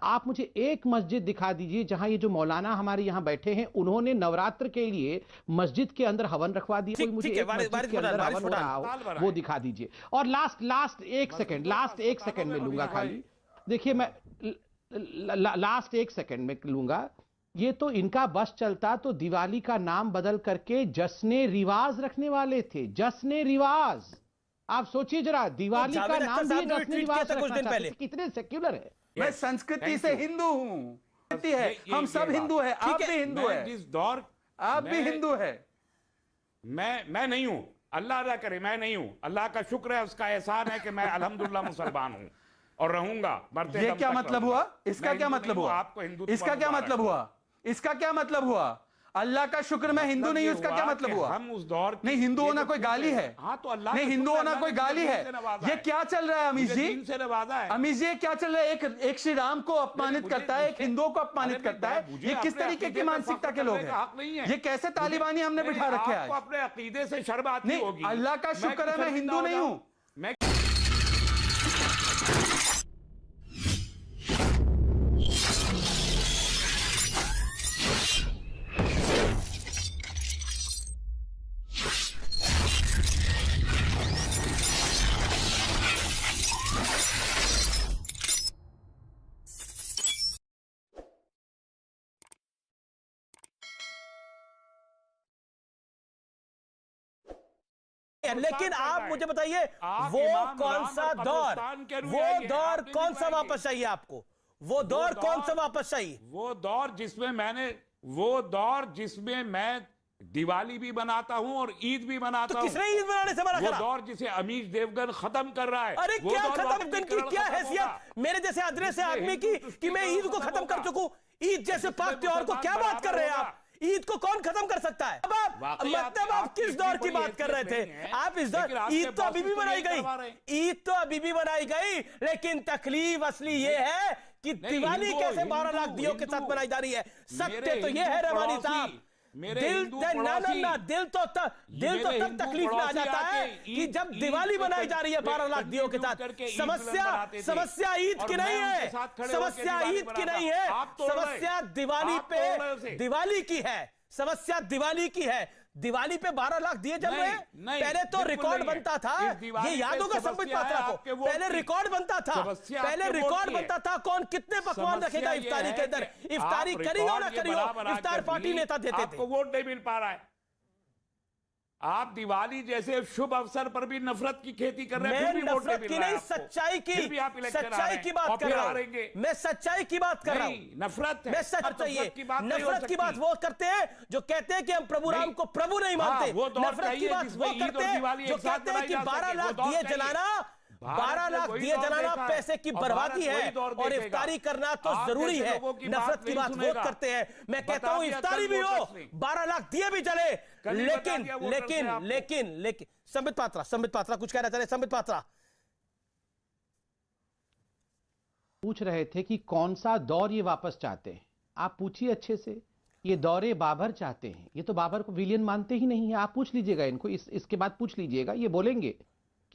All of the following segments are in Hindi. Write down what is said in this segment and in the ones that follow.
आप मुझे एक मस्जिद दिखा दीजिए जहां ये जो मौलाना हमारे यहाँ बैठे हैं उन्होंने नवरात्र के लिए मस्जिद के अंदर हवन रखवा दिया। कोई मुझे एक मस्जिद के अंदर हवन हो रहा हो वो दिखा दीजिए। और लास्ट एक सेकंड में लूंगा खाली। देखिए मैं लास्ट एक सेकंड में लूंगा। ये तो इनका बस चलता तो दिवाली का नाम बदल करके जश्न रिवाज रखने वाले थे। जश्न रिवाज, आप सोचिए जरा, दिवाली का नाम भी जश्न रिवाज रखना चाहते थे। कितने सेक्युलर है। मैं संस्कृति से हिंदू हूँ, हम सब हिंदू है, आप भी हिंदू है, जिस दौर आप भी हिंदू है। मैं नहीं हूं, अल्लाह अदा करे मैं नहीं हूं। अल्लाह का शुक्र है, उसका एहसान है कि मैं अल्हम्दुलिल्लाह मुसलमान हूं और रहूंगा मरते। ये क्या मतलब हुआ? इसका क्या मतलब हुआ? आपको हिंदू इसका क्या मतलब हुआ? इसका क्या मतलब हुआ? अल्लाह का शुक्र मैं हिंदू नहीं हूं, इसका क्या मतलब हुआ? हम उस दौर नहीं, हिंदू होना कोई गाली है? हाँ तो अल्लाह नहीं, हिंदू होना कोई गाली है? ये क्या चल रहा है अमीश जी? से नवाजा है अमीश जी, क्या चल रहा है? एक श्री राम को अपमानित करता है, एक हिंदुओं को अपमानित करता है। ये किस तरीके की मानसिकता के लोग हैं? ये कैसे तालिबानी हमने बिठा रखे हैं? अपने अकीदे से शर्म आती होगी। अल्लाह का शुक्र है मैं हिंदू नहीं हूं। लेकिन आप मुझे बताइए वो कौन सा दौर, वो दौर कौन सा वापस चाहिए आपको? वो दौर कौन सा वापस चाहिए? वो दौर जिसमें मैं दिवाली भी बनाता हूं और ईद भी बनाता हूं। किसने ईद बनाने से मना करा? वो दौर जिसे अमीश देवगन खत्म कर रहा है। अरे क्या खत्म की क्या हैसियत मेरे जैसे अदरे से आदमी की कि मैं ईद को खत्म कर चुकूं? ईद जैसे पाक त्योहार को क्या बात कर रहे हैं आप? ईद को कौन खत्म कर सकता है? मतलब आप किस दौर की बात कर रहे थे? आप इस दौर, ईद तो अभी भी बनाई गई, ईद तो अभी भी बनाई गई, लेकिन तकलीफ असली ये है कि दिवाली कैसे 12 लाख दियों के साथ बनाई जा रही है। सत्य तो ये है रहमानी साहब, दिल तो तब तकलीफ में आ जाता है कि जब दिवाली बनाई जा रही है 12 लाख दियों के साथ। समस्या ईद की नहीं है, समस्या ईद की नहीं है, समस्या दिवाली पे दिवाली की है, समस्या दिवाली की है। दिवाली पे 12 लाख दिए जल रहे हैं। पहले तो रिकॉर्ड बनता था, ये याद होगा संबित पात्रा को, पहले रिकॉर्ड बनता था, कौन कितने पकवान रखेगा इफ्तारी के अंदर। इफ्तारी करी हो ना करी हो, इफ्तार पार्टी नेता देते थे। आपको वोट नहीं मिल पा रहा है। आप दिवाली जैसे शुभ अवसर पर भी नफरत की खेती कर रहे हैं। मैं नफरत की नहीं, सच्चाई की बात कर रहा हूं। मैं सच्चाई की बात कर रहा हूं। नफरत मैं सच चाहिए, नफरत की बात वो करते हैं जो कहते हैं कि हम प्रभु राम को प्रभु नहीं मानते। नफरत की बात वो करते हैं जो कहते हैं कि 12 लाख दिए जलाना, 12 लाख दिए जलाना पैसे की बर्बादी है और इफ्तारी करना तो जरूरी है। नफरत की बात वो करते हैं। मैं कहता हूं इफ्तारी भी हो, 12 लाख दिए भी जले, लेकिन संबित पात्रा कुछ कहना चाह रहे? संबित पात्रा पूछ रहे थे कि कौन सा दौर ये वापस चाहते हैं। आप पूछिए अच्छे से। ये दौरे बाबर चाहते हैं। ये तो बाबर को विलियन मानते ही नहीं है। आप पूछ लीजिएगा इनको, इसके बाद पूछ लीजिएगा। ये बोलेंगे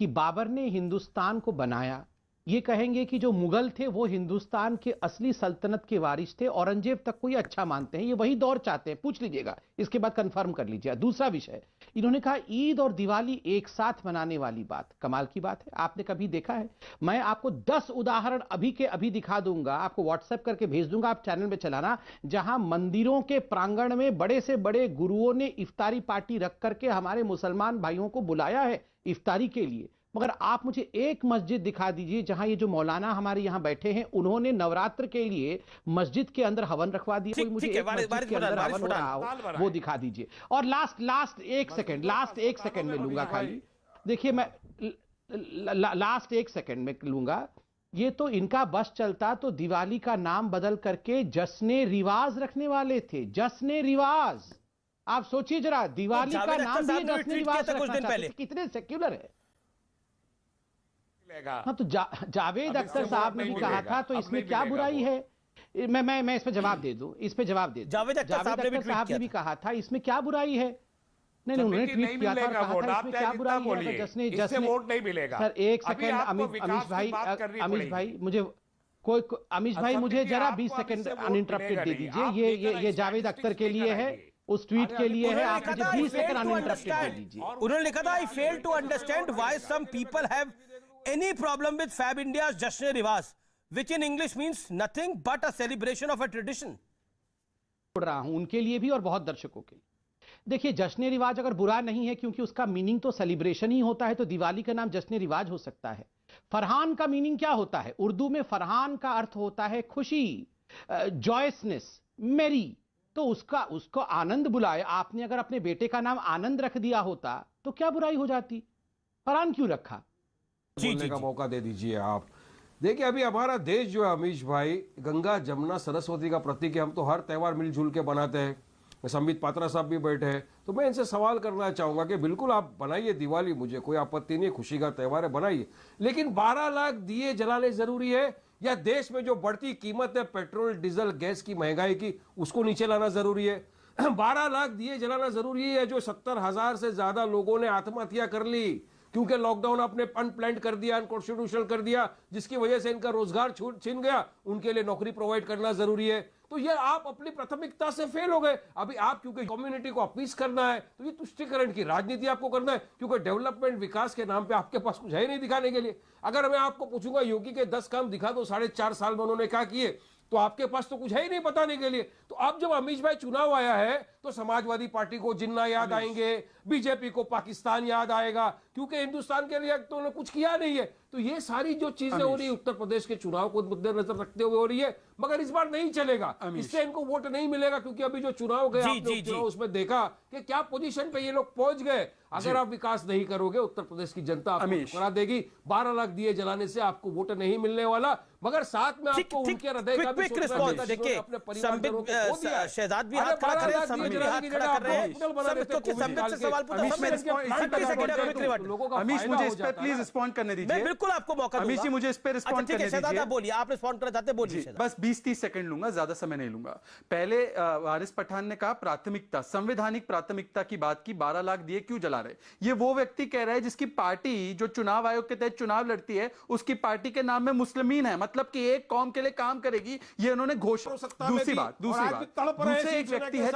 कि बाबर ने हिंदुस्तान को बनाया। ये कहेंगे कि जो मुगल थे वो हिंदुस्तान के असली सल्तनत के वारिस थे। औरंगजेब तक को ये अच्छा मानते हैं। ये वही दौर चाहते हैं। पूछ लीजिएगा, इसके बाद कंफर्म कर लीजिए। दूसरा विषय, इन्होंने कहा ईद और दिवाली एक साथ मनाने वाली बात। कमाल की बात है। आपने कभी देखा है? मैं आपको 10 उदाहरण अभी के अभी दिखा दूंगा, आपको व्हाट्सएप करके भेज दूंगा, आप चैनल में चलाना, जहां मंदिरों के प्रांगण में बड़े से बड़े गुरुओं ने इफ्तारी पार्टी रख करके हमारे मुसलमान भाइयों को बुलाया है इफ्तारी के लिए। मगर आप मुझे एक मस्जिद दिखा दीजिए जहां ये जो मौलाना हमारे यहाँ बैठे हैं उन्होंने नवरात्र के लिए मस्जिद के अंदर हवन रखवा दिया। कोई मुझे एक मस्जिद के अंदर हवन हो रहा हो वो दिखा दीजिए। और लास्ट एक सेकंड में लूंगा खाली। देखिए मैं लास्ट एक सेकंड में लूंगा। ये तो इनका बस चलता तो दिवाली का नाम बदल करके जश्न रिवाज रखने वाले थे। जश्न रिवाज, आप सोचिए जरा, दिवाली का नाम भी जश्न रिवाज रखना चाहते थे। कितने सेक्युलर है। हाँ तो जावेद अख्तर साहब ने भी कहा था, तो इसमें क्या बुराई है? मैं इस पे जवाब दे दूं, इस पे जवाब दे दूं। जावेद अख्तर साहब ने भी कहा था, इसमें क्या बुराई है? नहीं, उन्होंने ट्वीट किया था और कहा था इसमें क्या बुराई है? जश्न वोट नहीं मिलेगा सर। एक सेकंड अमीश भाई मुझे अमीश भाई मुझे जरा 20 सेकंड अनइंटरप्टेड दे दीजिए। ये जावेद अख्तर के लिए है, उस ट्वीट के लिए है। आप मुझे 20 सेकंड अनइंटरप्टेड दे दीजिए। उन्होंने लिखा था, I fail to understand why some people have any problem with Fabindia's जश्न रिवाज, which in English means nothing but a celebration of a tradition. पढ़ रहा हूं उनके लिए भी और बहुत दर्शकों के लिए। देखिए, जश्न रिवाज अगर बुरा नहीं है, क्योंकि उसका मीनिंग तो सेलिब्रेशन ही होता है, तो दिवाली का नाम जश्न रिवाज हो सकता है। फरहान का मीनिंग क्या होता है? उर्दू में फरहान का अर्थ होता है खुशी, जॉयसनेस, मेरी। तो उसको आनंद बुलाए। आपने अगर अपने बेटे का नाम आनंद रख दिया होता तो क्या बुराई हो जाती? फरहान क्यों रखा? बोलने का मौका दे दीजिए आप। देखिए, अभी हमारा देश जो है अमीश भाई, गंगा जमुना सरस्वती का प्रतीक है। हम तो हर त्योहार मिलजुल के बनाते हैं। संबित पात्रा साहब भी बैठे हैं, तो मैं इनसे सवाल करना चाहूंगा कि बिल्कुल आप बनाइए दिवाली, मुझे कोई आपत्ति नहीं, खुशी का त्यौहार है, बनाइए, लेकिन 12 लाख दिए जलाने जरूरी है? या देश में जो बढ़ती कीमत है पेट्रोल डीजल गैस की, महंगाई की, उसको नीचे लाना जरूरी है? 12 लाख दिए जलाना जरूरी है? जो 70,000 से ज्यादा लोगों ने आत्महत्या कर ली क्योंकि लॉकडाउन आपने अनप्लान्ड कर दिया, अनकॉन्स्टिट्यूशनल कर दिया, जिसकी वजह से इनका रोजगार छीन गया, उनके लिए नौकरी प्रोवाइड करना जरूरी है। तो ये आप अपनी प्राथमिकता से फेल हो गए। अभी आप क्योंकि कम्युनिटी को अपीस करना है, तो ये तुष्टिकरण की राजनीति आपको करना है, क्योंकि डेवलपमेंट विकास के नाम पे आपके पास कुछ है नहीं दिखाने के लिए। अगर मैं आपको पूछूंगा योगी के 10 काम दिखा दो, 4.5 साल में उन्होंने क्या किए, तो आपके पास तो कुछ है ही नहीं बताने के लिए। तो अब जब अमीश भाई चुनाव आया है, तो समाजवादी पार्टी को जिन्ना याद आएंगे, बीजेपी को पाकिस्तान याद आएगा, क्योंकि हिंदुस्तान के लिए तो उन्होंने कुछ किया नहीं है। तो ये सारी जो चीजें हो रही है उत्तर प्रदेश के चुनाव को मद्देनजर रखते हुए हो रही है, मगर इस बार नहीं चलेगा, इससे इनको वोट नहीं मिलेगा। क्योंकि अभी जो चुनाव गए आपने चुनाव उसमें देखा कि क्या पोजीशन पे ये लोग पहुंच गए। अगर आप विकास नहीं करोगे, उत्तर प्रदेश की जनता आपको करा देगी। 12 लाख दिए जलाने से आपको वोट नहीं मिलने वाला, मगर साथ में आपको उनके हृदय का भी सोचना चाहिए। अपने परिवार शहजाद भी हाथ खड़ा कर रहे हैं, संबित भी हाथ खड़ा कर रहे हैं। संबित से सवाल पूछा, अमीश मुझे इस पे प्लीज रिस्पॉन्ड करने दीजिए। मैं बिल्कुल आपको मौका दूंगा। अमीश जी मुझे इस पे रिस्पॉन्ड करने दीजिए। शहजाद आप बोलिए, आप रिस्पॉन्ड करना चाहते हैं, बोलिए। बस 20-30 सेकंड लूंगा, ज्यादा समय नहीं लूंगा। पहले वारिस पठान ने कहा प्राथमिकता, संवैधानिक प्राथमिकता की बात की, 12 लाख दिए क्यों जला रहे? ये वो व्यक्ति कह रहा है जिसकी पार्टी जो चुनाव आयोग के तहत चुनाव लड़ती है, उसकी पार्टी के नाम में मुस्लिमीन है, मतलब कि एक कौम के लिए काम करेगी, ये उन्होंने घोषणा। दूसरी बात दूसरे एक व्यक्ति है,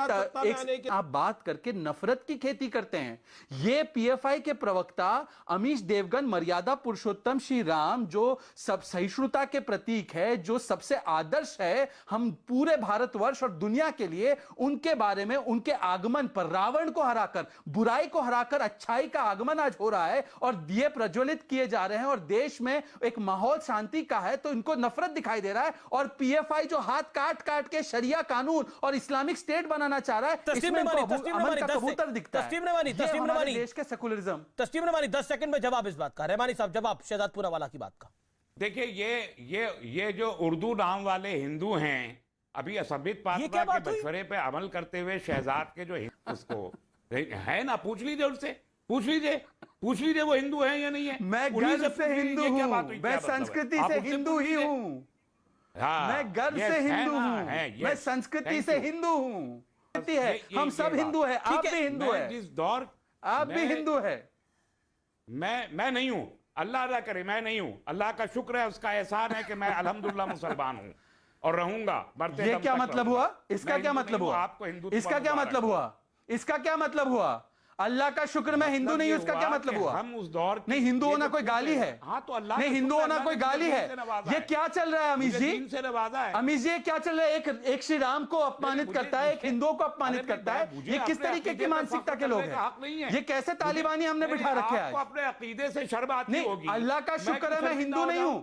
आप बात करके नफरत की खेती करते हैं। ये पीएफआई के प्रवक्ता अमीश देवगन, मर्यादा पुरुषोत्तम श्री राम, जो सब सहिष्णुता के प्रतीक है, जो सबसे आदर्श है हम पूरे भारतवर्ष और दुनिया के लिए, उनके बारे में, उनके आगमन पर रावण को हराकर, बुराई को हराकर अच्छाई का आगमन आज हो रहा है और दिए प्रज्वलित किए जा रहे हैं और देश में एक माहौल शांति का है, तो इनको नफरत दिखाई दे रहा है। और पीएफआई जो हाथ काट काट के शरिया कानून और इस्लामिक स्टेट बनाना चाह रहा है, इसमें अमन का कबूतर दिखता है। देश के सेकुलरिज्म। तस्लीम रवानी 10 सेकंड में जवाब इस बात का। रहमानी साहब जवाब शहजाद पूनावाला की बात का। देखिए, ये जो उर्दू नाम वाले हिंदू हैं, अभी संबित पात्रा के मशवरे पे अमल करते हुए शहजाद के जो उसको है ना, पूछ लीजिए उनसे, पूछ लीजिए वो हिंदू है या नहीं है। मैं गर्व से हिंदू हूं, मैं संस्कृति से हिंदू ही हूं। मैं गर्व से हिंदू हूं, मैं संस्कृति से हिंदू हूं। है, हम सब हिंदू हैं, आप भी हिंदू है, जिस दौर आप भी हिंदू है। मैं नहीं हूं, अल्लाह अदा करे, मैं नहीं हूं। अल्लाह का शुक्र है, उसका एहसान है कि मैं अल्हम्दुलिल्लाह मुसलमान हूं और रहूंगा। ये क्या मतलब हुआ? इसका क्या मतलब हुआ? आपको हिंदू, इसका क्या मतलब हुआ? इसका क्या मतलब हुआ? अल्लाह का शुक्र मैं हिंदू नहीं हूं, इसका क्या मतलब हुआ? हम उस दौर नहीं, हिंदू होना कोई गाली है? हाँ, तो अल्लाह नहीं, हिंदू होना कोई गाली है? ये क्या चल रहा है अमीश जी? अमीश जी क्या चल रहा है? एक श्री राम को अपमानित करता है, एक हिंदुओं को अपमानित करता है। ये किस तरीके की मानसिकता के लोग हैं? ये कैसे तालिबानी हमने बिठा रखे हैं? अपने अकीदे से शर्म आती होगी। अल्लाह का शुक्र है मैं हिंदू नहीं हूं,